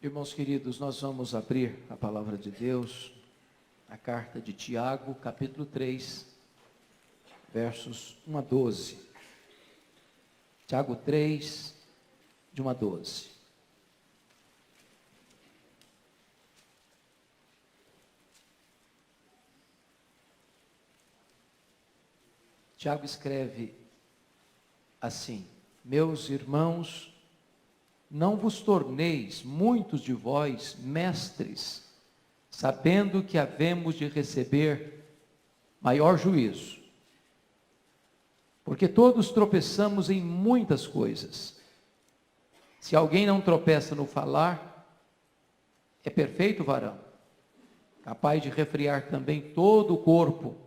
Irmãos queridos, nós vamos abrir a palavra de Deus, a carta de Tiago, capítulo 3, versos 1 a 12. Tiago 3, de 1 a 12. Tiago escreve assim: Meus irmãos, não vos torneis, muitos de vós, mestres, sabendo que havemos de receber maior juízo. Porque todos tropeçamos em muitas coisas. Se alguém não tropeça no falar, é perfeito varão, capaz de refrear também todo o corpo.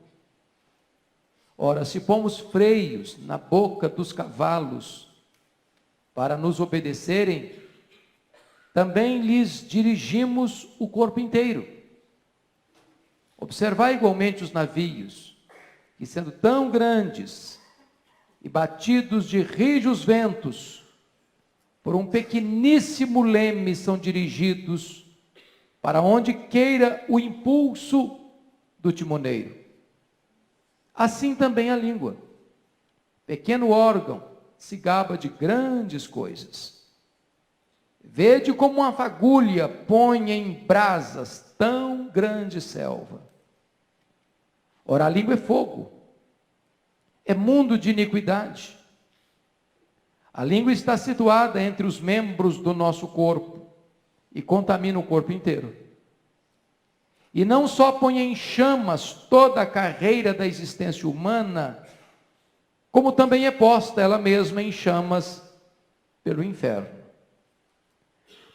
Ora, se pomos freios na boca dos cavalos, para nos obedecerem, também lhes dirigimos o corpo inteiro. Observai igualmente os navios, que sendo tão grandes e batidos de rijos ventos, por um pequeníssimo leme são dirigidos para onde queira o impulso do timoneiro. Assim também a língua, pequeno órgão, se gaba de grandes coisas. Vede como uma fagulha põe em brasas tão grande selva. Ora, a língua é fogo, é mundo de iniquidade. A língua está situada entre os membros do nosso corpo e contamina o corpo inteiro. E não só põe em chamas toda a carreira da existência humana, como também é posta ela mesma em chamas pelo inferno.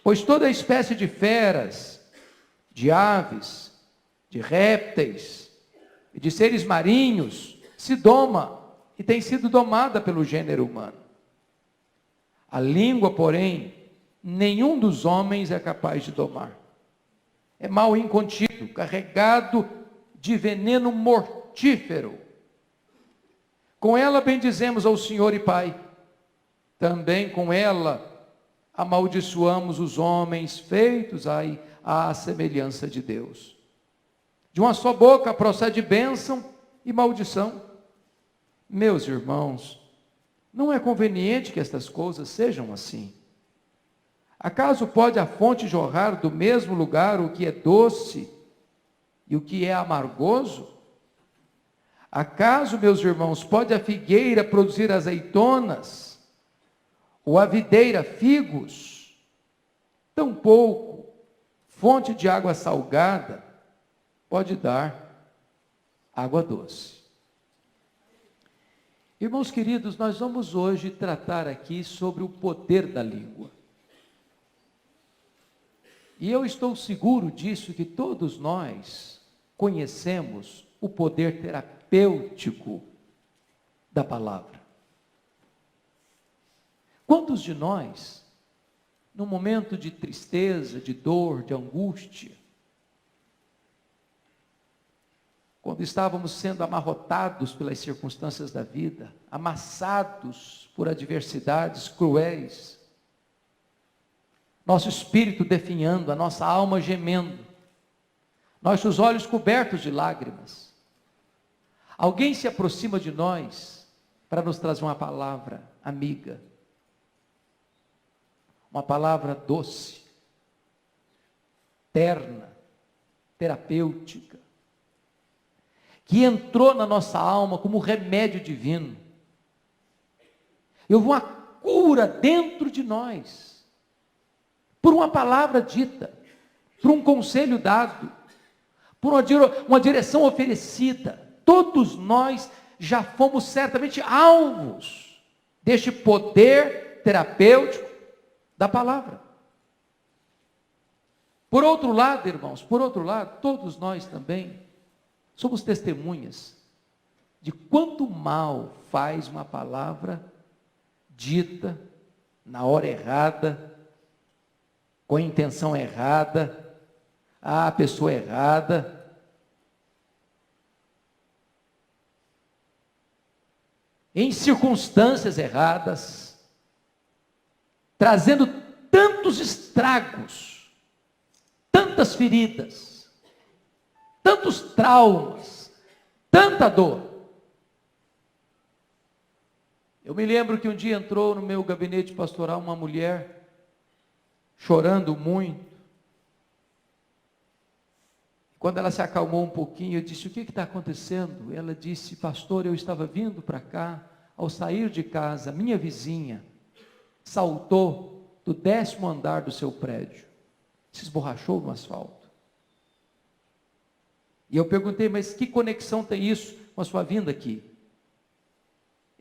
Pois toda espécie de feras, de aves, de répteis e de seres marinhos se doma e tem sido domada pelo gênero humano. A língua, porém, nenhum dos homens é capaz de domar. É mal incontido, carregado de veneno mortífero. Com ela bendizemos ao Senhor e Pai, também com ela amaldiçoamos os homens feitos à semelhança de Deus. De uma só boca procede bênção e maldição. Meus irmãos, não é conveniente que estas coisas sejam assim. Acaso pode a fonte jorrar do mesmo lugar o que é doce e o que é amargoso? Acaso, meus irmãos, pode a figueira produzir azeitonas, ou a videira figos? Tampouco fonte de água salgada pode dar água doce. Irmãos queridos, nós vamos hoje tratar aqui sobre o poder da língua. E eu estou seguro disso, que todos nós conhecemos o poder terapêutico da palavra. Quantos de nós, num momento de tristeza, de dor, de angústia, quando estávamos sendo amarrotados pelas circunstâncias da vida, amassados por adversidades cruéis, nosso espírito definhando, a nossa alma gemendo, nossos olhos cobertos de lágrimas, alguém se aproxima de nós para nos trazer uma palavra amiga, uma palavra doce, terna, terapêutica, que entrou na nossa alma como remédio divino. Houve uma cura dentro de nós, por uma palavra dita, por um conselho dado, por uma direção oferecida. Todos nós já fomos certamente alvos deste poder terapêutico da palavra. Por outro lado, irmãos, todos nós também somos testemunhas de quanto mal faz uma palavra dita na hora errada, com a intenção errada, à pessoa errada. Em circunstâncias erradas, trazendo tantos estragos tantas feridas, tantos traumas, tanta dor. Eu me lembro que um dia entrou no meu gabinete pastoral uma mulher, chorando muito. Quando ela se acalmou um pouquinho, eu disse: o que está acontecendo? Ela disse: pastor, eu estava vindo para cá, ao sair de casa, minha vizinha saltou do 10º andar do seu prédio, se esborrachou no asfalto. E eu perguntei: mas que conexão tem isso com a sua vinda aqui?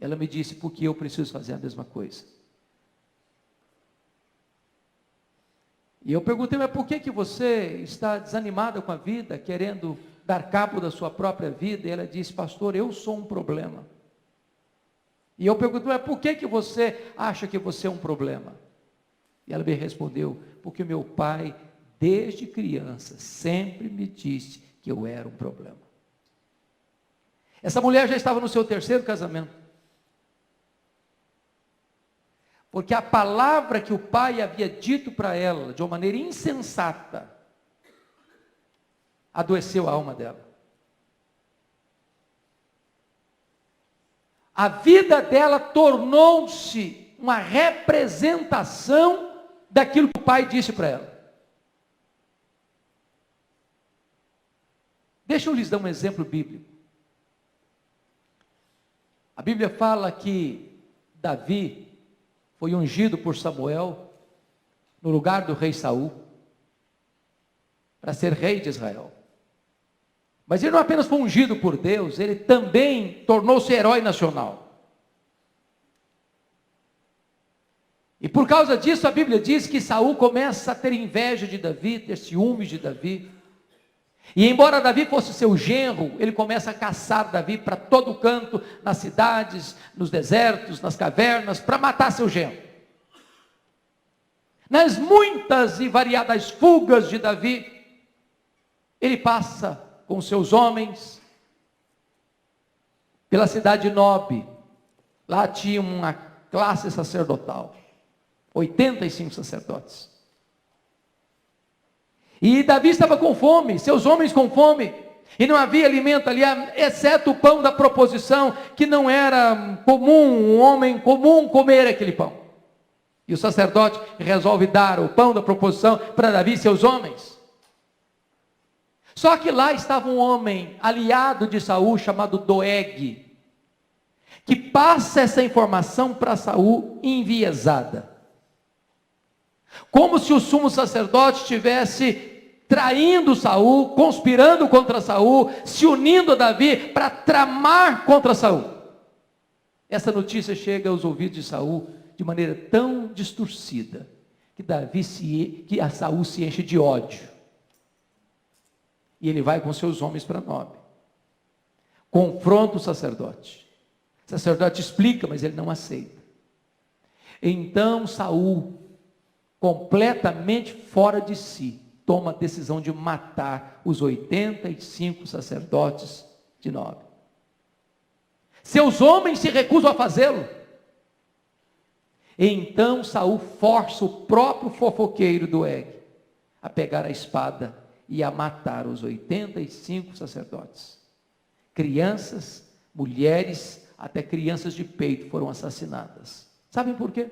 Ela me disse: porque eu preciso fazer a mesma coisa. E eu perguntei: mas por que você está desanimada com a vida, querendo dar cabo da sua própria vida? E ela disse: pastor, eu sou um problema. E eu perguntei: mas por que você acha que você é um problema? E ela me respondeu: porque meu pai, desde criança, sempre me disse que eu era um problema. Essa mulher já estava no seu 3º casamento. Porque a palavra que o pai havia dito para ela, de uma maneira insensata, adoeceu a alma dela. A vida dela tornou-se uma representação daquilo que o pai disse para ela. Deixa eu lhes dar um exemplo bíblico. A Bíblia fala que Davi foi ungido por Samuel no lugar do rei Saul para ser rei de Israel. Mas ele não apenas foi ungido por Deus, ele também tornou-se herói nacional. E por causa disso a Bíblia diz que Saul começa a ter inveja de Davi, ter ciúmes de Davi. E embora Davi fosse seu genro, ele começa a caçar Davi para todo canto, nas cidades, nos desertos, nas cavernas, para matar seu genro. Nas muitas e variadas fugas de Davi, ele passa com seus homens pela cidade de Nob. Lá tinha uma classe sacerdotal, 85 sacerdotes. E Davi estava com fome, seus homens com fome, e não havia alimento ali, exceto o pão da proposição, que não era comum, um homem comum comer aquele pão. E o sacerdote resolve dar o pão da proposição para Davi e seus homens. Só que lá estava um homem aliado de Saul, chamado Doeg, que passa essa informação para Saul enviesada. Como se o sumo sacerdote estivesse traindo Saul, conspirando contra Saul, se unindo a Davi para tramar contra Saul. Essa notícia chega aos ouvidos de Saul de maneira tão distorcida que a Saul se enche de ódio. E ele vai com seus homens para Nob. Confronta o sacerdote. O sacerdote explica, mas ele não aceita. Então Saul, completamente fora de si, toma a decisão de matar os 85 sacerdotes de Nob. Seus homens se recusam a fazê-lo. Então Saul força o próprio fofoqueiro Doeg a pegar a espada e a matar os 85 sacerdotes. Crianças, mulheres, até crianças de peito foram assassinadas. Sabem por quê?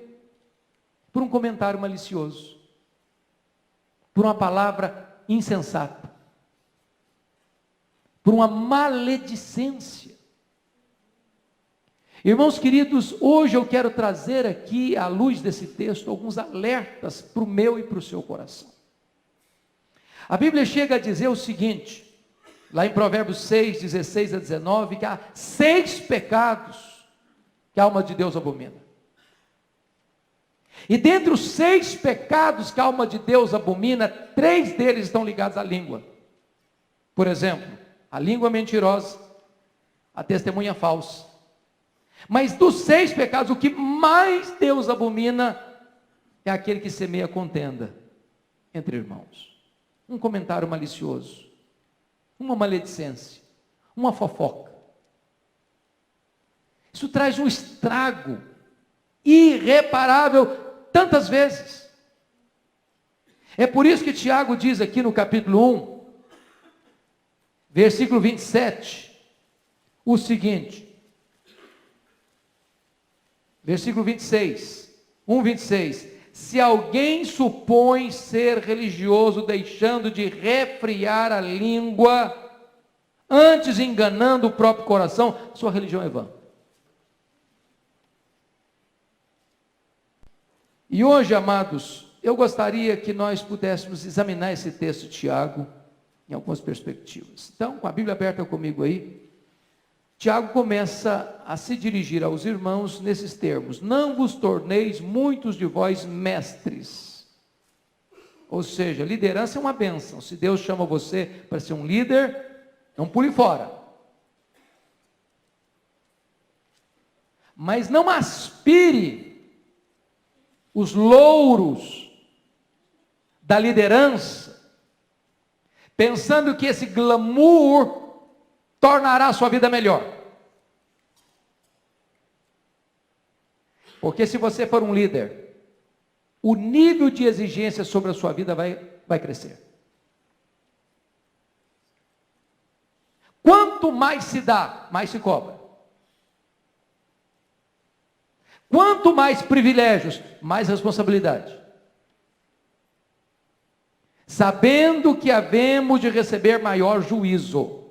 Por um comentário malicioso, por uma palavra insensata, por uma maledicência. Irmãos queridos, hoje eu quero trazer aqui, à luz desse texto, alguns alertas para o meu e para o seu coração. A Bíblia chega a dizer o seguinte, lá em Provérbios 6, 16 a 19, que há 6 pecados que a alma de Deus abomina. E dentre os 6 pecados que a alma de Deus abomina, 3 deles estão ligados à língua. Por exemplo, a língua mentirosa, a testemunha falsa. Mas dos 6 pecados, o que mais Deus abomina é aquele que semeia contenda entre irmãos. Um comentário malicioso, uma maledicência, uma fofoca. Isso traz um estrago irreparável tantas vezes. É por isso que Tiago diz aqui no capítulo 1, versículo 27, o seguinte, versículo 26, 1:26, se alguém supõe ser religioso, deixando de refrear a língua, antes enganando o próprio coração, sua religião é vã. E hoje, amados, eu gostaria que nós pudéssemos examinar esse texto de Tiago em algumas perspectivas. Então, com a Bíblia aberta comigo aí, Tiago começa a se dirigir aos irmãos nesses termos: não vos torneis muitos de vós mestres. Ou seja, liderança é uma bênção. Se Deus chama você para ser um líder, não pule fora. Mas não aspire os louros da liderança, pensando que esse glamour tornará a sua vida melhor. Porque se você for um líder, o nível de exigência sobre a sua vida vai crescer. Quanto mais se dá, mais se cobra. Quanto mais privilégios, mais responsabilidade. Sabendo que havemos de receber maior juízo.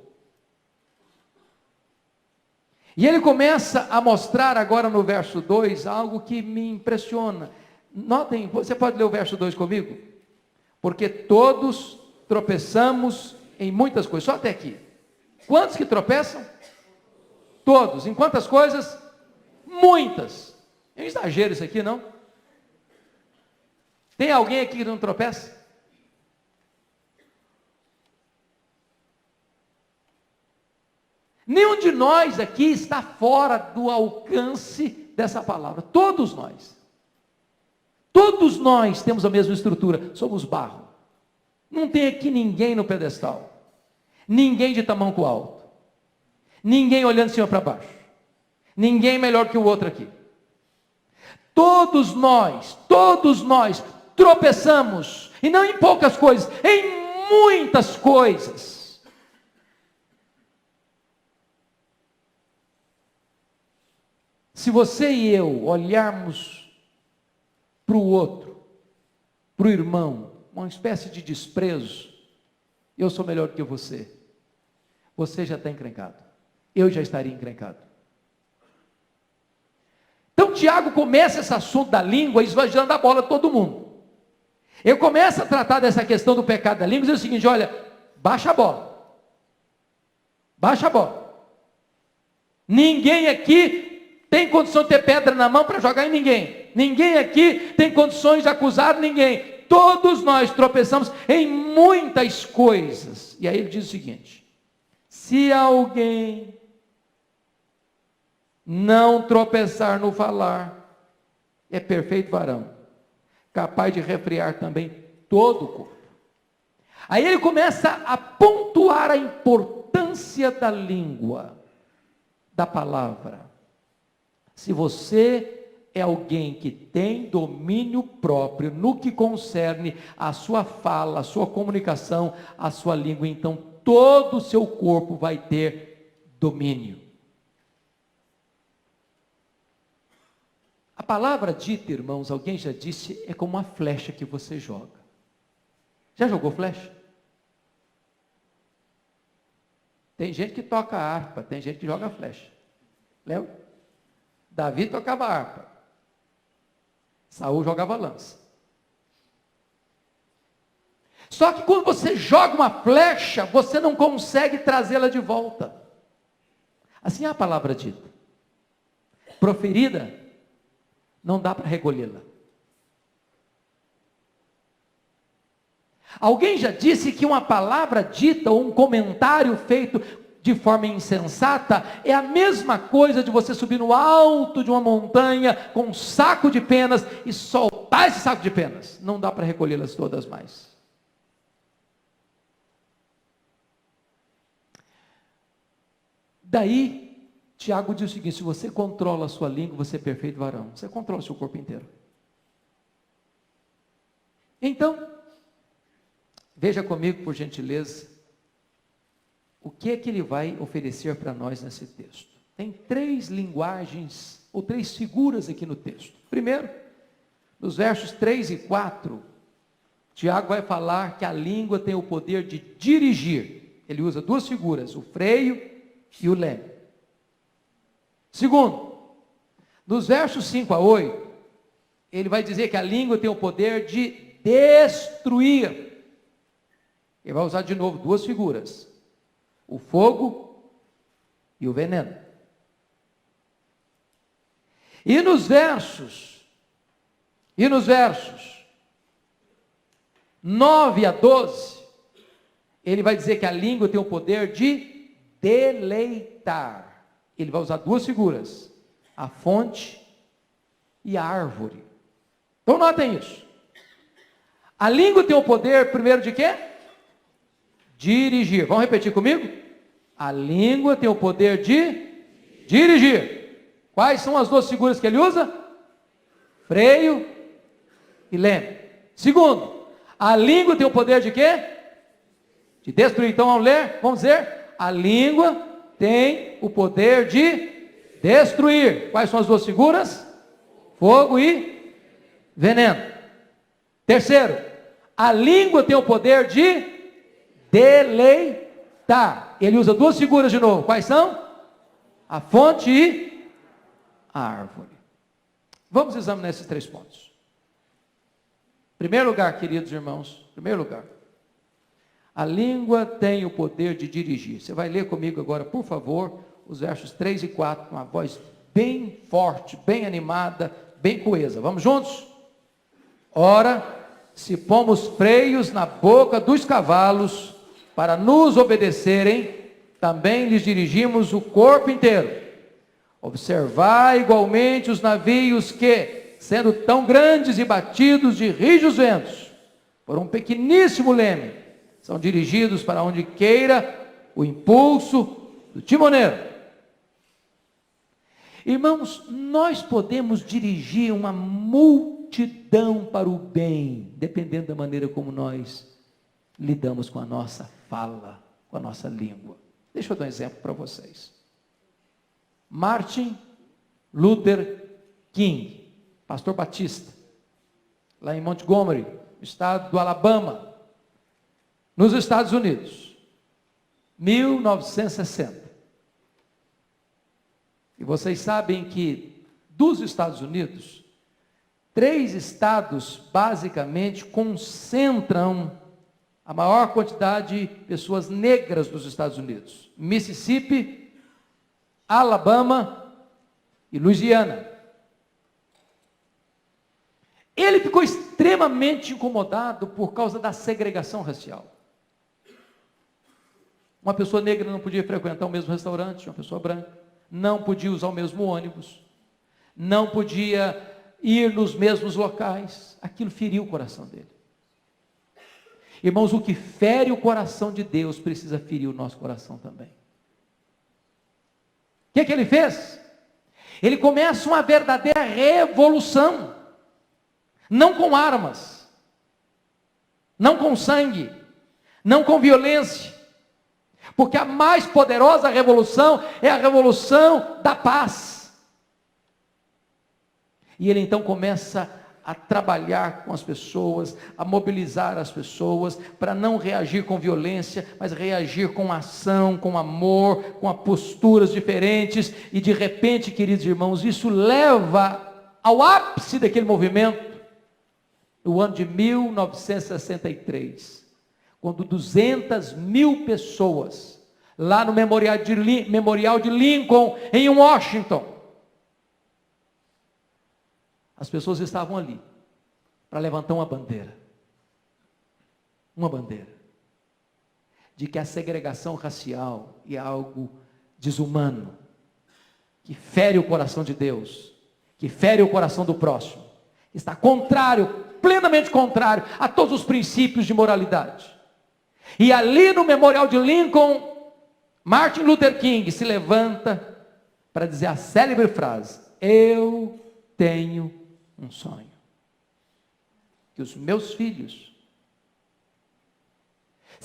E ele começa a mostrar agora no verso 2 algo que me impressiona. Notem, você pode ler o verso 2 comigo? Porque todos tropeçamos em muitas coisas, só até aqui. Quantos que tropeçam? Todos. Em quantas coisas? Muitas. É um exagero isso aqui, não? Tem alguém aqui que não tropeça? Nenhum de nós aqui está fora do alcance dessa palavra. Todos nós. Todos nós temos a mesma estrutura. Somos barro. Não tem aqui ninguém no pedestal. Ninguém de tamanco alto. Ninguém olhando de cima para baixo. Ninguém melhor que o outro aqui. Todos nós tropeçamos, e não em poucas coisas, em muitas coisas. Se você e eu olharmos para o outro, para o irmão, uma espécie de desprezo, eu sou melhor do que você já está encrencado, eu já estaria encrencado. Então Tiago começa esse assunto da língua esvaziando a bola de todo mundo. Ele começa a tratar dessa questão do pecado da língua e diz o seguinte: olha, baixa a bola. Baixa a bola. Ninguém aqui tem condição de ter pedra na mão para jogar em ninguém. Ninguém aqui tem condições de acusar ninguém. Todos nós tropeçamos em muitas coisas. E aí ele diz o seguinte: se alguém não tropeçar no falar, é perfeito varão, capaz de refrear também todo o corpo. Aí ele começa a pontuar a importância da língua, da palavra. Se você é alguém que tem domínio próprio no que concerne a sua fala, a sua comunicação, a sua língua, então todo o seu corpo vai ter domínio. A palavra dita, irmãos, alguém já disse, é como uma flecha que você joga. Já jogou flecha? Tem gente que toca harpa, tem gente que joga flecha. Lembra? Davi tocava harpa. Saul jogava lança. Só que quando você joga uma flecha, você não consegue trazê-la de volta. Assim é a palavra dita. Proferida, não dá para recolhê-la. Alguém já disse que uma palavra dita ou um comentário feito de forma insensata é a mesma coisa de você subir no alto de uma montanha com um saco de penas e soltar esse saco de penas. Não dá para recolhê-las todas mais. Daí, Tiago diz o seguinte: se você controla a sua língua, você é perfeito varão. Você controla o seu corpo inteiro. Então, Veja comigo, por gentileza, o que é que ele vai oferecer para nós nesse texto. Tem 3 linguagens, ou 3 figuras aqui no texto. Primeiro, nos versos 3 e 4, Tiago vai falar que a língua tem o poder de dirigir. Ele usa 2 figuras, o freio e o leme. Segundo, nos versos 5 a 8, ele vai dizer que a língua tem o poder de destruir. Ele vai usar de novo 2 figuras, o fogo e o veneno. E nos versos 9 a 12, ele vai dizer que a língua tem o poder de deleitar. Ele vai usar 2 figuras, a fonte e a árvore. Então notem isso. A língua tem o poder primeiro de quê? Dirigir. Vamos repetir comigo? A língua tem o poder de dirigir. Quais são as 2 figuras que ele usa? Freio e leme. Segundo, a língua tem o poder de quê? De destruir. Então vamos dizer, a língua tem o poder de destruir. Quais são as 2 figuras? Fogo e veneno. Terceiro, a língua tem o poder de deleitar. Ele usa 2 figuras de novo. Quais são? A fonte e a árvore. Vamos examinar esses 3 pontos. Primeiro lugar, queridos irmãos, primeiro lugar, a língua tem o poder de dirigir. Você vai ler comigo agora, por favor, os versos 3 e 4, com uma voz bem forte, bem animada, bem coesa. Vamos juntos? Ora, se pomos freios na boca dos cavalos para nos obedecerem, também lhes dirigimos o corpo inteiro. Observai igualmente os navios que, sendo tão grandes e batidos de rijos ventos, por um pequeníssimo leme, são dirigidos para onde queira o impulso do timoneiro. Irmãos, nós podemos dirigir uma multidão para o bem, dependendo da maneira como nós lidamos com a nossa fala, com a nossa língua. Deixa eu dar um exemplo para vocês. Martin Luther King, pastor batista, lá em Montgomery, estado do Alabama, nos Estados Unidos, 1960. E vocês sabem que dos Estados Unidos, 3 estados basicamente concentram a maior quantidade de pessoas negras dos Estados Unidos: Mississippi, Alabama e Louisiana. Ele ficou extremamente incomodado por causa da segregação racial. Uma pessoa negra não podia frequentar o mesmo restaurante, uma pessoa branca. Não podia usar o mesmo ônibus. Não podia ir nos mesmos locais. Aquilo feriu o coração dele. Irmãos, o que fere o coração de Deus precisa ferir o nosso coração também. O que ele fez? Ele começa uma verdadeira revolução. Não com armas, não com sangue, não com violência, porque a mais poderosa revolução é a revolução da paz. E ele então começa a trabalhar com as pessoas, a mobilizar as pessoas, para não reagir com violência, mas reagir com ação, com amor, com posturas diferentes, e de repente, queridos irmãos, isso leva ao ápice daquele movimento, no ano de 1963, quando 200.000 pessoas, lá no Memorial de Lincoln, em Washington, as pessoas estavam ali, para levantar uma bandeira, de que a segregação racial é algo desumano, que fere o coração de Deus, que fere o coração do próximo, está contrário, plenamente contrário a todos os princípios de moralidade. E ali no Memorial de Lincoln, Martin Luther King se levanta para dizer a célebre frase: eu tenho um sonho, que os meus filhos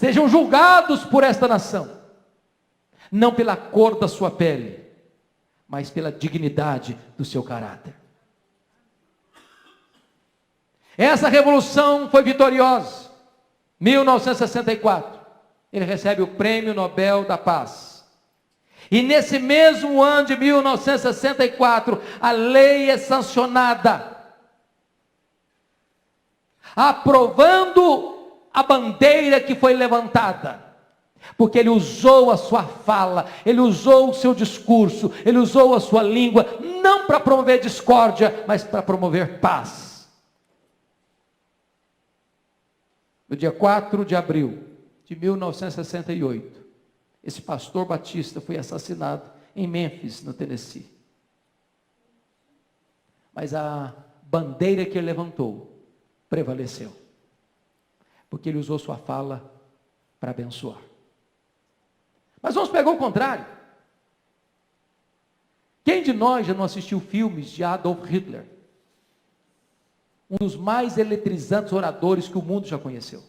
Sejam julgados por esta nação, não pela cor da sua pele, mas pela dignidade do seu caráter. Essa revolução foi vitoriosa. 1964, ele recebe o Prêmio Nobel da Paz. E nesse mesmo ano de 1964, a lei é sancionada, aprovando a bandeira que foi levantada, porque ele usou a sua fala, ele usou o seu discurso, ele usou a sua língua, não para promover discórdia, mas para promover paz. No dia 4 de abril de 1968, esse pastor batista foi assassinado em Memphis, no Tennessee. Mas a bandeira que ele levantou prevaleceu, porque ele usou sua fala para abençoar. Mas vamos pegar o contrário. Quem de nós já não assistiu filmes de Adolf Hitler? Um dos mais eletrizantes oradores que o mundo já conheceu.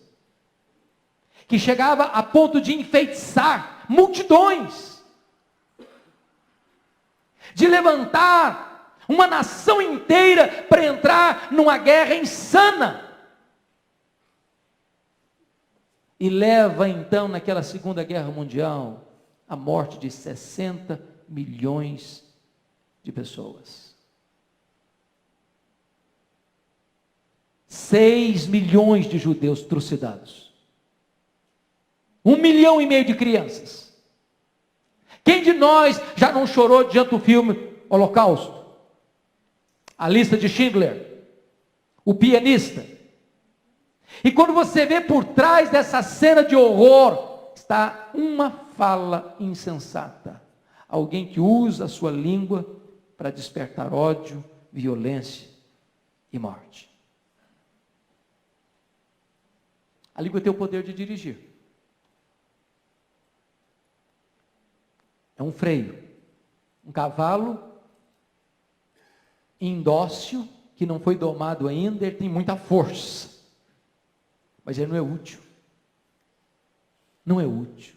Que chegava a ponto de enfeitiçar multidões. De levantar uma nação inteira para entrar numa guerra insana. E leva então naquela Segunda Guerra Mundial a morte de 60 milhões de pessoas. 6 milhões de judeus trucidados. 1,5 milhão de crianças. Quem de nós já não chorou diante do filme Holocausto? A Lista de Schindler, O Pianista. E quando você vê por trás dessa cena de horror, está uma fala insensata. Alguém que usa a sua língua para despertar ódio, violência e morte. A língua tem o poder de dirigir. É um freio. Um cavalo indócil, que não foi domado ainda, ele tem muita força. Mas ele não é útil. Não é útil.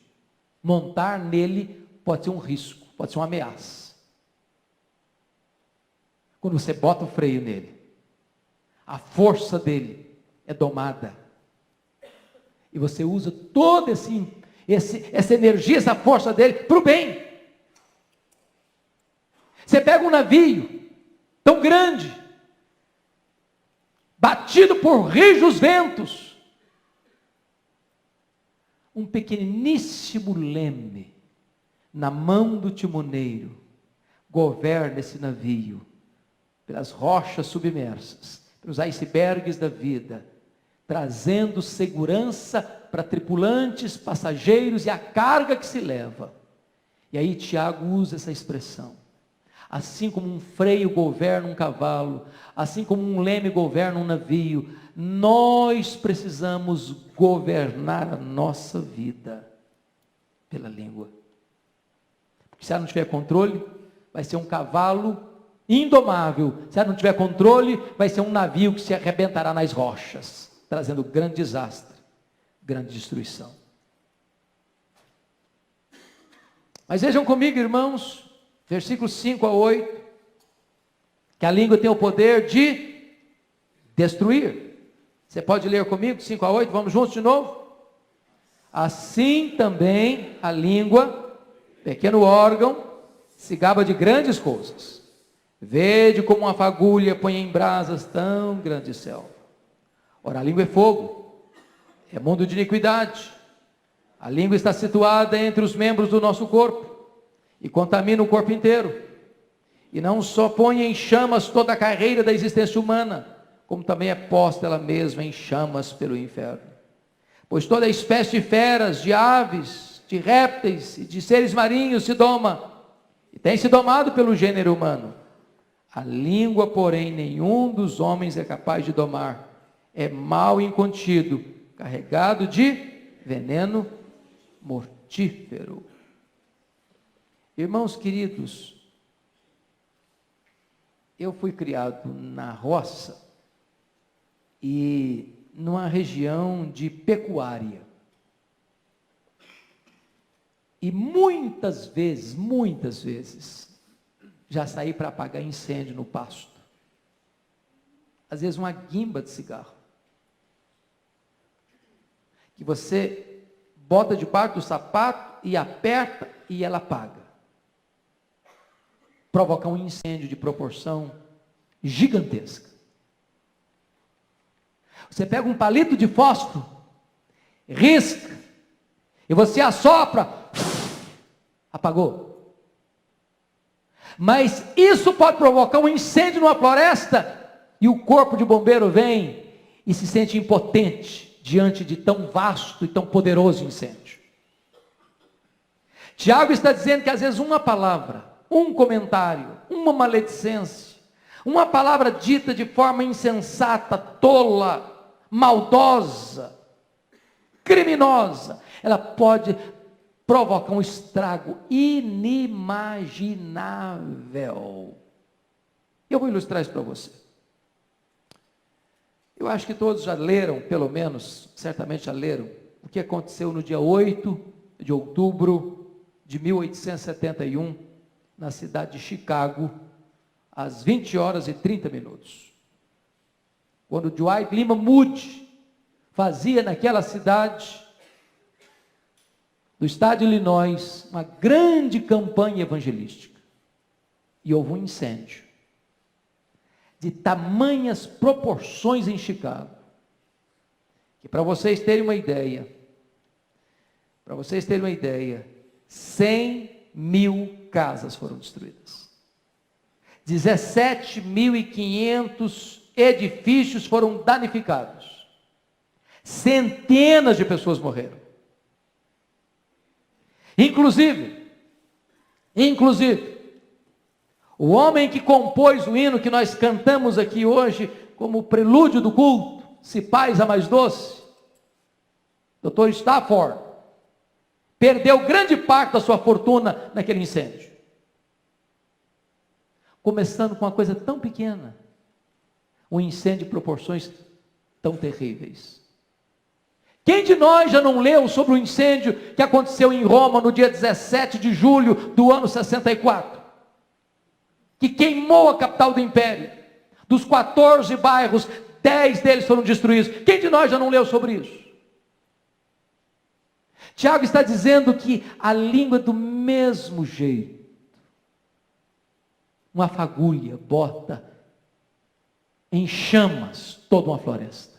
Montar nele pode ser um risco, pode ser uma ameaça. Quando você bota o freio nele, a força dele é domada. E você usa toda essa energia, essa força dele para o bem. Você pega um navio tão grande, batido por rijos ventos, um pequeniníssimo leme na mão do timoneiro governa esse navio pelas rochas submersas, pelos icebergs da vida, trazendo segurança para tripulantes, passageiros e a carga que se leva. E aí Tiago usa essa expressão. Assim como um freio governa um cavalo, assim como um leme governa um navio, nós precisamos governar a nossa vida pela língua. Porque se ela não tiver controle, vai ser um cavalo indomável. Se ela não tiver controle, vai ser um navio que se arrebentará nas rochas, trazendo grande desastre, grande destruição. Mas vejam comigo, irmãos, versículos 5 a 8, que a língua tem o poder de destruir. Você pode ler comigo, 5 a 8, vamos juntos de novo? Assim também a língua, pequeno órgão, se gaba de grandes coisas. Vede como uma fagulha põe em brasas tão grande selva. Ora, a língua é fogo, é mundo de iniquidade. A língua está situada entre os membros do nosso corpo e contamina o corpo inteiro. E não só põe em chamas toda a carreira da existência humana, como também é posta ela mesma em chamas pelo inferno. Pois toda espécie de feras, de aves, de répteis e de seres marinhos se doma, e tem se domado pelo gênero humano. A língua, porém, nenhum dos homens é capaz de domar. É mal incontido, carregado de veneno mortífero. Irmãos queridos, eu fui criado na roça e numa região de pecuária. E muitas vezes, já saí para apagar incêndio no pasto. Às vezes uma guimba de cigarro, que você bota debaixo do sapato e aperta e ela apaga. Provocar um incêndio de proporção gigantesca. Você pega um palito de fósforo, risca, e você assopra, apagou. Mas isso pode provocar um incêndio numa floresta, e o corpo de bombeiro vem e se sente impotente diante de tão vasto e tão poderoso incêndio. Tiago está dizendo que às vezes uma palavra, um comentário, uma maledicência, uma palavra dita de forma insensata, tola, maldosa, criminosa, ela pode provocar um estrago inimaginável. Eu vou ilustrar isso para você. Eu acho que todos já leram, pelo menos, certamente já leram, o que aconteceu no dia 8 de outubro de 1871, na cidade de Chicago, às 20 horas e 30 minutos. Quando Dwight Lyman Moody fazia naquela cidade, do estado de Illinois, uma grande campanha evangelística. E houve um incêndio de tamanhas proporções em Chicago, que para vocês terem uma ideia, 100 mil casas foram destruídas. 17.500 edifícios foram danificados. Centenas de pessoas morreram. Inclusive, o homem que compôs o hino que nós cantamos aqui hoje, como prelúdio do culto, Se Paz a Mais Doce, Dr. Stafford, perdeu grande parte da sua fortuna naquele incêndio. Começando com uma coisa tão pequena, um incêndio de proporções tão terríveis. Quem de nós já não leu sobre o incêndio que aconteceu em Roma no dia 17 de julho do ano 64? Que queimou a capital do império. Dos 14 bairros, 10 deles foram destruídos. Quem de nós já não leu sobre isso? Tiago está dizendo que a língua do mesmo jeito. Uma fagulha bota em chamas toda uma floresta.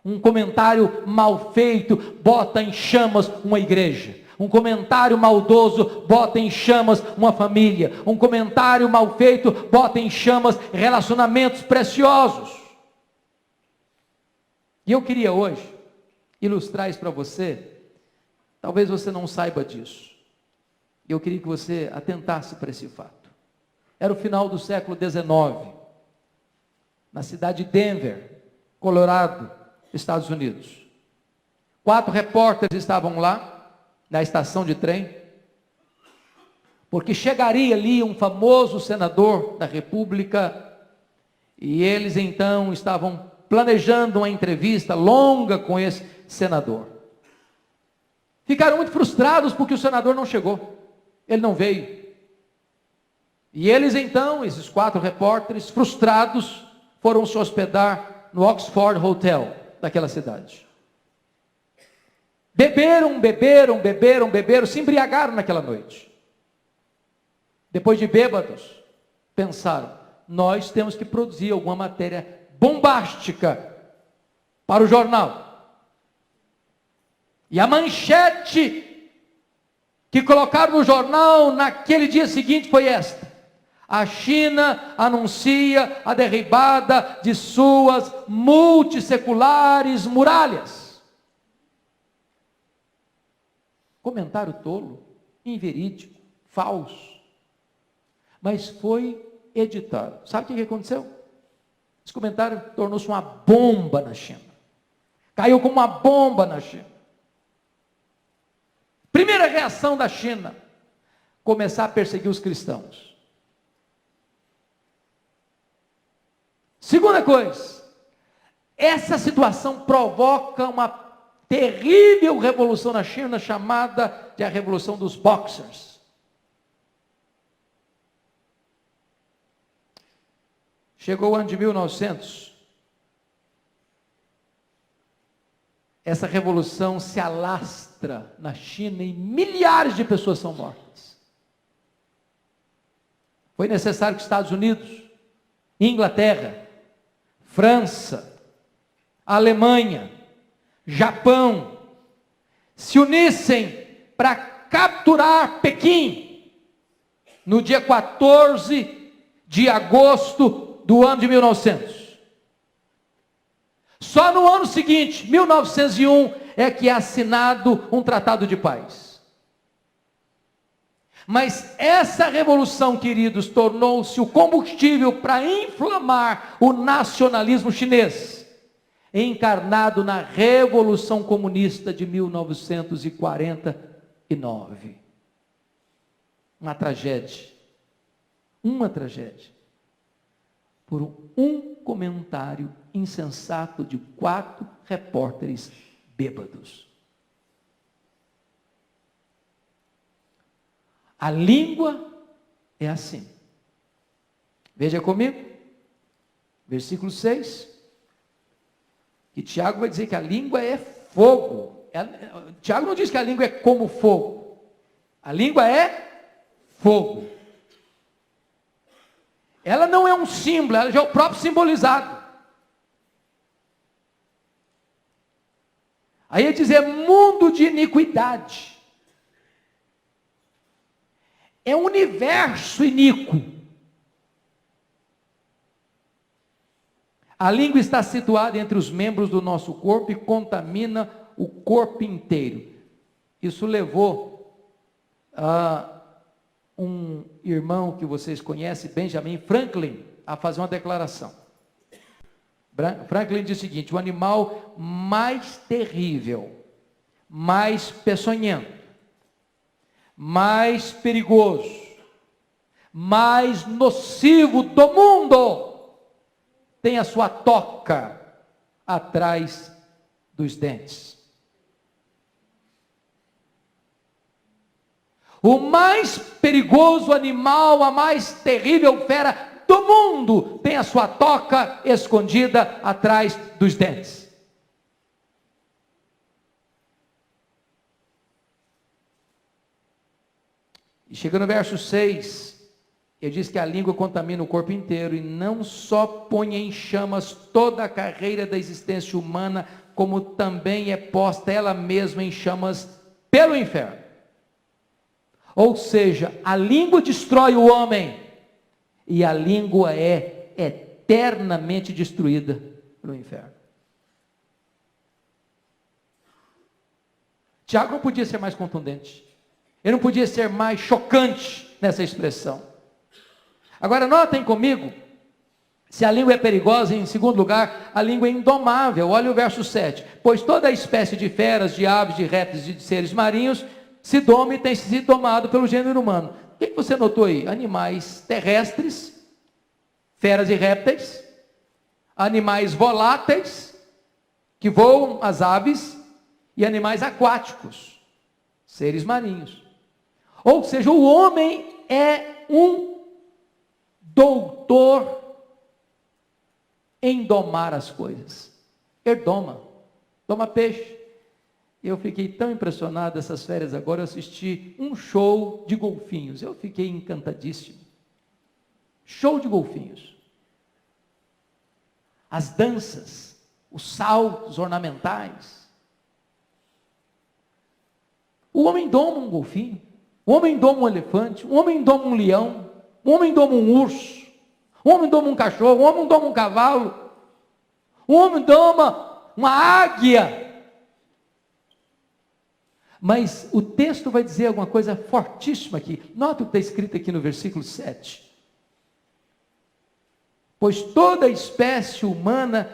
Um comentário mal feito bota em chamas uma igreja. Um comentário maldoso bota em chamas uma família. Um comentário mal feito bota em chamas relacionamentos preciosos. E eu queria hoje ilustrar isso para você. Talvez você não saiba disso. Eu queria que você atentasse para esse fato. Era o final do século XIX, na cidade de Denver, Colorado, Estados Unidos. 4 repórteres estavam lá, na estação de trem, porque chegaria ali um famoso senador da República, e eles então estavam planejando uma entrevista longa com esse senador. Ficaram muito frustrados porque o senador não chegou, ele não veio. E eles então, esses 4 repórteres, frustrados, foram se hospedar no Oxford Hotel daquela cidade. Beberam, se embriagaram naquela noite. Depois de bêbados, pensaram, nós temos que produzir alguma matéria bombástica para o jornal. E a manchete que colocaram no jornal naquele dia seguinte foi esta: a China anuncia a derribada de suas multisseculares muralhas. Comentário tolo, inverídico, falso. Mas foi editado. Sabe o que aconteceu? Esse comentário tornou-se uma bomba na China. Caiu como uma bomba na China. Primeira reação da China: começar a perseguir os cristãos. Segunda coisa, essa situação provoca uma terrível revolução na China, chamada de a Revolução dos Boxers. Chegou o ano de 1900. Essa revolução se alastra na China e milhares de pessoas são mortas. Foi necessário que Estados Unidos, Inglaterra, França, Alemanha, Japão se unissem para capturar Pequim no dia 14 de agosto do ano de 1900. Só no ano seguinte, 1901, é que é assinado um tratado de paz. Mas essa revolução, queridos, tornou-se o combustível para inflamar o nacionalismo chinês, encarnado na Revolução Comunista de 1949. Uma tragédia. Uma tragédia. Por um comentário insensato de 4 repórteres bêbados. A língua é assim. Veja comigo, versículo 6, que Tiago vai dizer que a língua é fogo. Tiago não diz que a língua é como fogo. A língua é fogo. Ela não é um símbolo, ela já é o próprio simbolizado. Aí ele diz, é mundo de iniquidade. É um universo iníquo. A língua está situada entre os membros do nosso corpo e contamina o corpo inteiro. Isso levou a um irmão que vocês conhecem, Benjamin Franklin, a fazer uma declaração. Franklin diz o seguinte: o animal mais terrível, mais peçonhento, mais perigoso, mais nocivo do mundo, tem a sua toca atrás dos dentes. O mais perigoso animal, a mais terrível fera do mundo, tem a sua toca escondida atrás dos dentes. E chega no verso 6, ele diz que a língua contamina o corpo inteiro e não só põe em chamas toda a carreira da existência humana, como também é posta ela mesma em chamas pelo inferno. Ou seja, a língua destrói o homem e a língua é eternamente destruída no inferno. Tiago não podia ser mais contundente. Ele não podia ser mais chocante nessa expressão. Agora notem comigo, se a língua é perigosa, em segundo lugar, a língua é indomável. Olha o verso 7. Pois toda espécie de feras, de aves, de répteis e de seres marinhos se doma e tem sido domado pelo gênero humano. O que você notou aí? Animais terrestres, feras e répteis, animais voláteis, que voam, as aves, e animais aquáticos, seres marinhos. Ou seja, o homem é um doutor em domar as coisas. Ele doma peixe. Eu fiquei tão impressionado essas férias agora, eu assisti um show de golfinhos. Eu fiquei encantadíssimo. Show de golfinhos. As danças, os saltos ornamentais. O homem doma um golfinho, o homem doma um elefante, o homem doma um leão, o homem doma um urso, o homem doma um cachorro, o homem doma um cavalo, o homem doma uma águia. Mas o texto vai dizer alguma coisa fortíssima aqui. Nota o que está escrito aqui no versículo 7. Pois toda espécie humana,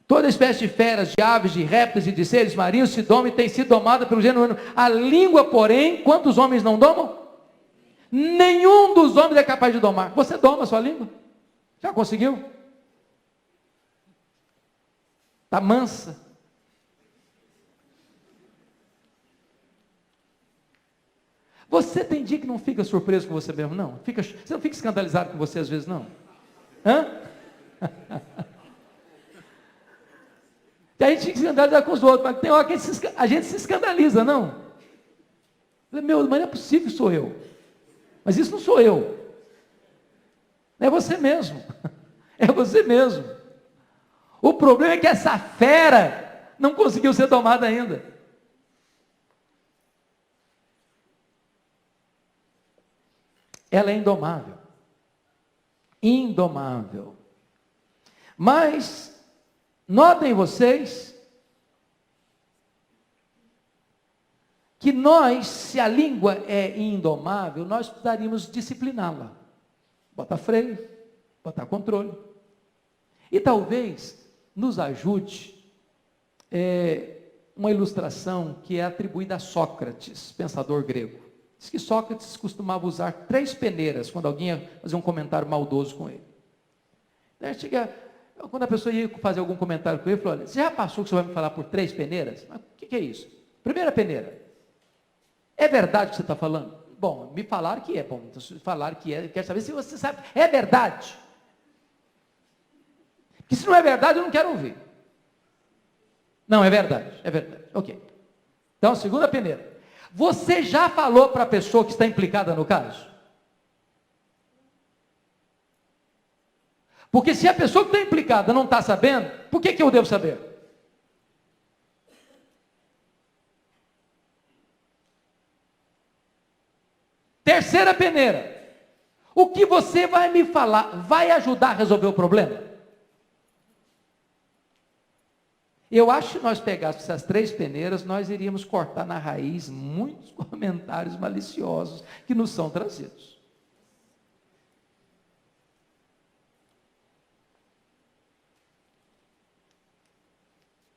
toda espécie de feras, de aves, de répteis e de seres marinhos se doma e tem sido domada pelo gênero humano. A língua, porém, quantos homens não domam? Nenhum dos homens é capaz de domar. Você doma a sua língua? Já conseguiu? Está mansa. Você tem dia que não fica surpreso com você mesmo, não? Você não fica escandalizado com você às vezes, não? Hã? A gente fica escandalizado com os outros, mas tem hora que a gente se escandaliza, não? Meu, mas não é possível que sou eu. Mas isso não sou eu. É você mesmo. É você mesmo. O problema é que essa fera não conseguiu ser domada ainda. Ela é indomável. Indomável. Mas, notem vocês, que nós, se a língua é indomável, nós precisaríamos discipliná-la. Botar freio, botar controle. E talvez nos ajude uma ilustração que é atribuída a Sócrates, pensador grego. Diz que Sócrates costumava usar 3 peneiras quando alguém ia fazer um comentário maldoso com ele. Quando a pessoa ia fazer algum comentário com ele, ele falou: olha, você já passou que você vai me falar por 3 peneiras? Mas o que é isso? Primeira peneira. É verdade o que você está falando? Bom, me falaram que é. Bom, então se falaram que é, eu quero saber se você sabe. É verdade? Porque se não é verdade, eu não quero ouvir. Não, é verdade. É verdade. Ok. Então, segunda peneira. Você já falou para a pessoa que está implicada no caso? Porque se a pessoa que está implicada não está sabendo, por que eu devo saber? Terceira peneira. O que você vai me falar vai ajudar a resolver o problema? Eu acho que se nós pegássemos essas 3 peneiras, nós iríamos cortar na raiz muitos comentários maliciosos que nos são trazidos.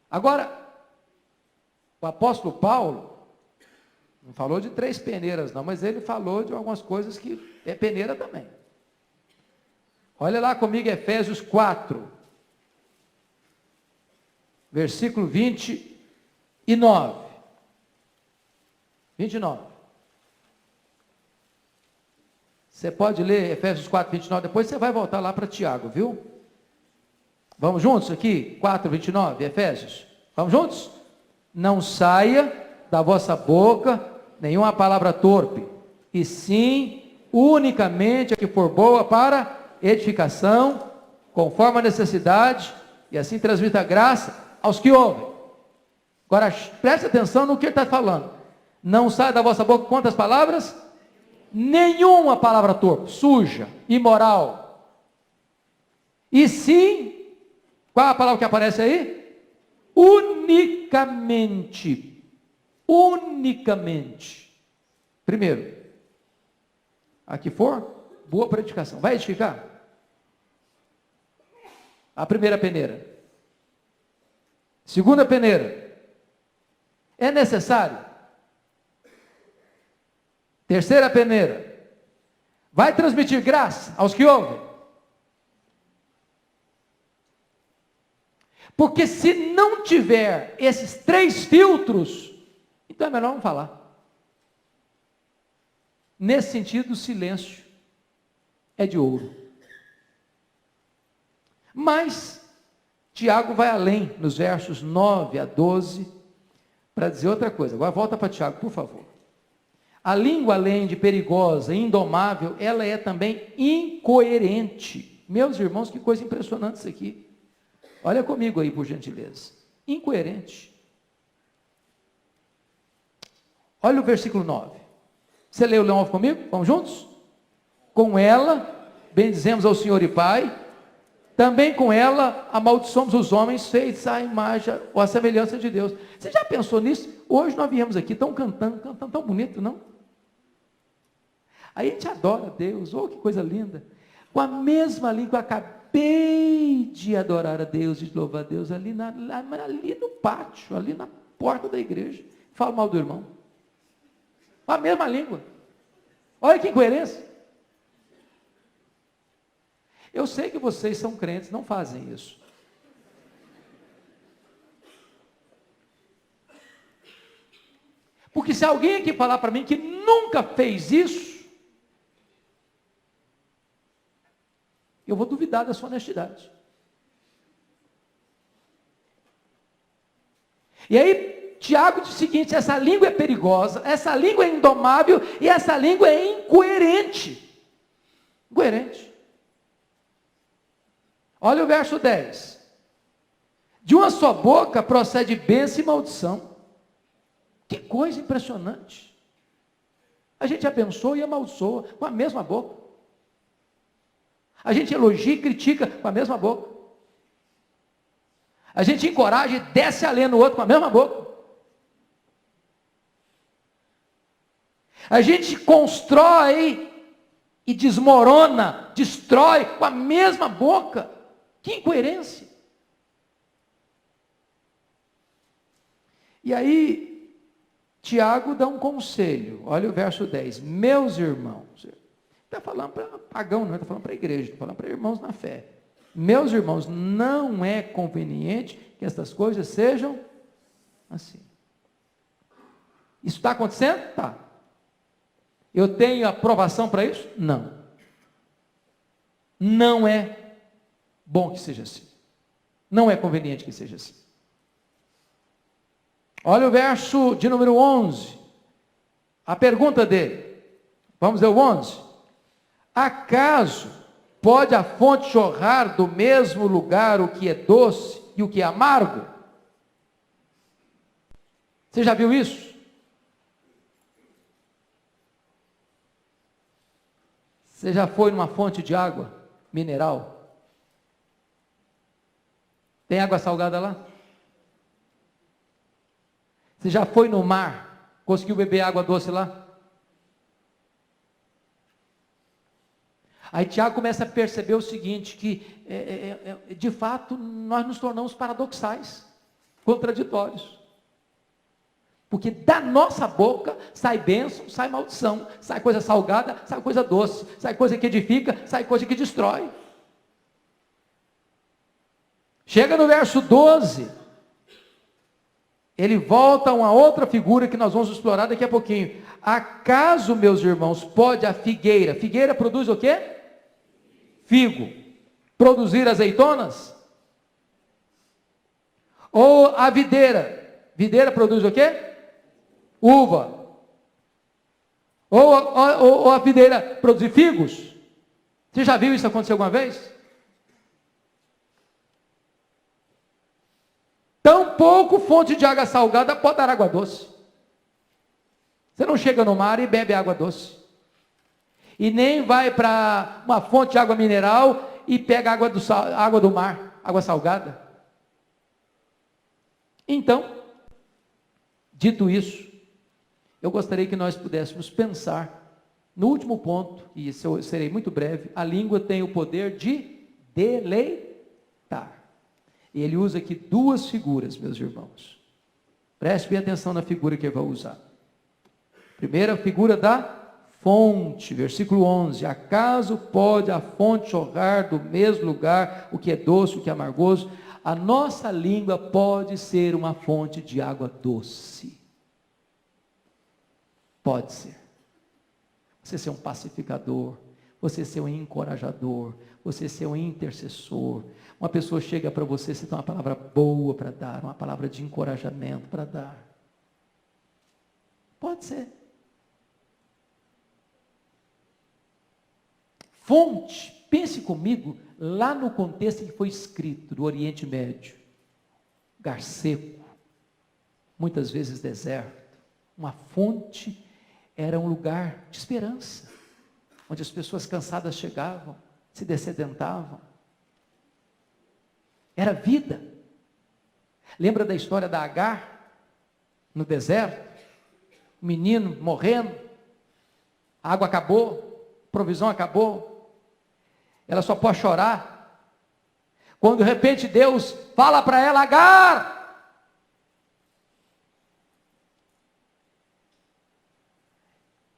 Agora, o apóstolo Paulo não falou de 3 peneiras não, mas ele falou de algumas coisas que é peneira também. Olha lá comigo Efésios 4, versículo 29. 29. Você pode ler Efésios 4, 29, depois você vai voltar lá para Tiago, viu? Vamos juntos aqui? 4, 29, Efésios. Vamos juntos? Não saia da vossa boca nenhuma palavra torpe, e sim, unicamente a que for boa para edificação, conforme a necessidade, e assim transmita graça aos que ouvem. Agora, preste atenção no que ele está falando. Não saia da vossa boca quantas palavras? Nenhuma palavra torpe, suja, imoral. E sim, qual é a palavra que aparece aí? Unicamente. Unicamente. Primeiro, a que for boa para edificação. Vai edificar? A primeira peneira. Segunda peneira. É necessário? Terceira peneira. Vai transmitir graça aos que ouvem? Porque se não tiver esses 3 filtros, então é melhor não falar. Nesse sentido, o silêncio é de ouro. Mas Tiago vai além, nos versos 9 a 12, para dizer outra coisa. Agora volta para Tiago, por favor. A língua, além de perigosa, indomável, ela é também incoerente. Meus irmãos, que coisa impressionante isso aqui. Olha comigo aí, por gentileza. Incoerente. Olha o versículo 9. Você leu o 9 comigo? Vamos juntos? Com ela, bendizemos ao Senhor e Pai. Também com ela, amaldiçoamos os homens feitos à imagem ou à semelhança de Deus. Você já pensou nisso? Hoje nós viemos aqui, estão cantando tão bonito, não? Aí a gente adora a Deus, oh, que coisa linda. Com a mesma língua, acabei de adorar a Deus, de louvar a Deus, ali no pátio, ali na porta da igreja. Falo mal do irmão. Com a mesma língua. Olha que incoerência. Eu sei que vocês são crentes, não fazem isso. Porque se alguém aqui falar para mim que nunca fez isso, eu vou duvidar da sua honestidade. E aí, Tiago diz o seguinte: essa língua é perigosa, essa língua é indomável e essa língua é incoerente. Incoerente. Olha o verso 10. De uma só boca procede bênção e maldição. Que coisa impressionante. A gente abençoa e amaldiçoa com a mesma boca. A gente elogia e critica com a mesma boca. A gente encoraja e desce a lenha no outro com a mesma boca. A gente constrói e desmorona, destrói com a mesma boca. Que incoerência. E aí, Tiago dá um conselho. Olha o verso 10. Meus irmãos, está falando para pagão, não está falando para a igreja, está falando para irmãos na fé. Meus irmãos, não é conveniente que estas coisas sejam assim. Isso está acontecendo? Tá. Eu tenho aprovação para isso? Não. Não é bom que seja assim. Não é conveniente que seja assim. Olha o verso de número 11. A pergunta dele. Vamos ver o 11. Acaso pode a fonte jorrar do mesmo lugar o que é doce e o que é amargo? Você já viu isso? Você já foi numa fonte de água mineral? Tem água salgada lá? Você já foi no mar? Conseguiu beber água doce lá? Aí Tiago começa a perceber o seguinte, que de fato nós nos tornamos paradoxais, contraditórios. Porque da nossa boca sai bênção, sai maldição, sai coisa salgada, sai coisa doce, sai coisa que edifica, sai coisa que destrói. Chega no verso 12, ele volta a uma outra figura que nós vamos explorar daqui a pouquinho. Acaso, meus irmãos, pode a figueira produz o quê? Figo. Produzir azeitonas? Ou a videira produz o quê? Uva. Ou a videira produzir figos? Você já viu isso acontecer alguma vez? Tampouco fonte de água salgada pode dar água doce. Você não chega no mar e bebe água doce. E nem vai para uma fonte de água mineral e pega água do mar, água salgada. Então, dito isso, eu gostaria que nós pudéssemos pensar no último ponto, e isso eu serei muito breve. A língua tem o poder de deleitar. E ele usa aqui duas figuras, meus irmãos. Preste bem atenção na figura que ele vai usar. Primeira figura da fonte, versículo 11. Acaso pode a fonte jorrar do mesmo lugar o que é doce, o que é amargoso? A nossa língua pode ser uma fonte de água doce. Pode ser. Você ser um pacificador, você ser um encorajador, você ser um intercessor. Uma pessoa chega para você, você tem uma palavra boa para dar, uma palavra de encorajamento para dar. Pode ser. Fonte, pense comigo, lá no contexto em que foi escrito, do Oriente Médio. Lugar seco, muitas vezes deserto. Uma fonte era um lugar de esperança, onde as pessoas cansadas chegavam, se dessedentavam. Era vida. Lembra da história da Agar, no deserto? O menino morrendo, a água acabou, a provisão acabou, ela só pode chorar. Quando de repente Deus fala para ela: Agar!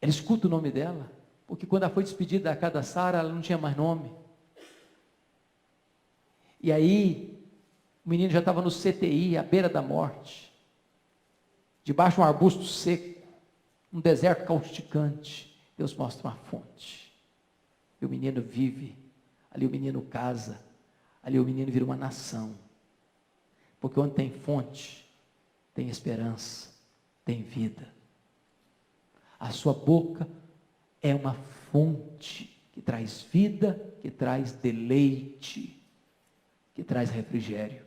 Ela escuta o nome dela, porque quando ela foi despedida da casa da Sara, ela não tinha mais nome. E aí, o menino já estava no CTI, à beira da morte, debaixo de um arbusto seco. um deserto causticante, Deus mostra uma fonte. E o menino vive, ali o menino casa, ali o menino vira uma nação. Porque onde tem fonte, tem esperança, tem vida. A sua boca é uma fonte que traz vida, que traz deleite, que traz refrigério.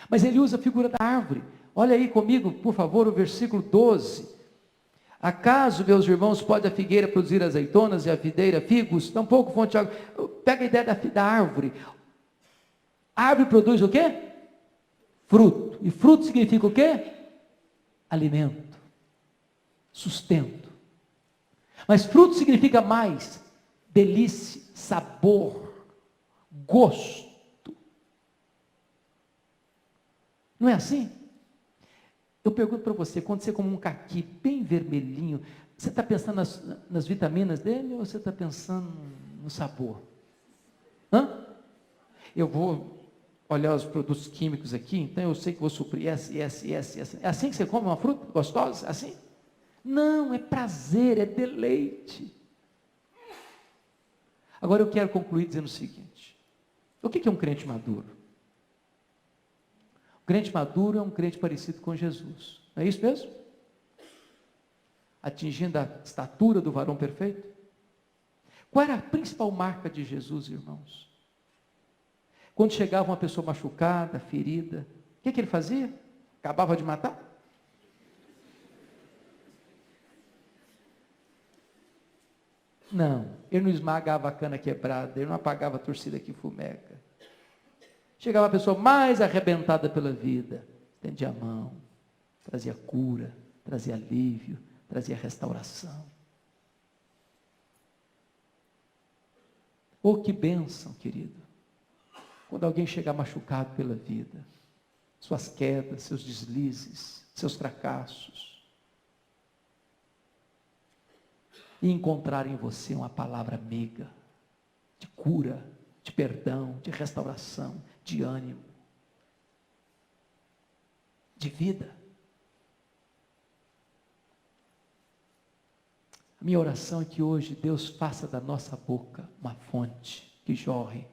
Mas ele usa a figura da árvore. Olha aí comigo, por favor, o versículo 12. Acaso, meus irmãos, pode a figueira produzir azeitonas e a videira figos? Tampouco fonte de água. Pega a ideia da árvore. A árvore produz o quê? Fruto. E fruto significa o quê? Alimento. Sustento. Mas fruto significa mais. Delícia, sabor, gosto. Não é assim? Eu pergunto para você, quando você come um caqui bem vermelhinho, você está pensando nas vitaminas dele ou você está pensando no sabor? Hã? Eu vou olhar os produtos químicos aqui, então eu sei que vou suprir essa. É assim que você come uma fruta gostosa? Assim? Não, é prazer, é deleite. Agora eu quero concluir dizendo o seguinte: o que é um crente maduro? O crente maduro é um crente parecido com Jesus, não é isso mesmo? Atingindo a estatura do varão perfeito. Qual era a principal marca de Jesus, irmãos? Quando chegava uma pessoa machucada, ferida, o que ele fazia? Acabava de matar? Não, ele não esmagava a cana quebrada, ele não apagava a torcida que fumega. Chegava a pessoa mais arrebentada pela vida, estendia a mão, trazia cura, trazia alívio, trazia restauração. Oh, que bênção, querido, quando alguém chega machucado pela vida, suas quedas, seus deslizes, seus fracassos, e encontrar em você uma palavra amiga, de cura, de perdão, de restauração, de ânimo, de vida. A minha oração é que hoje Deus faça da nossa boca uma fonte que jorre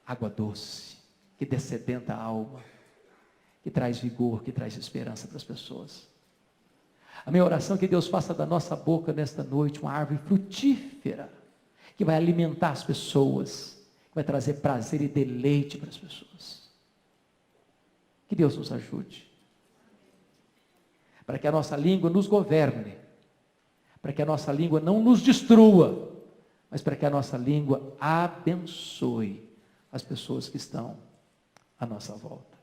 água doce, que dessedenta a alma, que traz vigor, que traz esperança para as pessoas. A minha oração é que Deus faça da nossa boca nesta noite uma árvore frutífera, que vai alimentar as pessoas, que vai trazer prazer e deleite para as pessoas. Que Deus nos ajude, para que a nossa língua nos governe, para que a nossa língua não nos destrua, mas para que a nossa língua abençoe as pessoas que estão à nossa volta.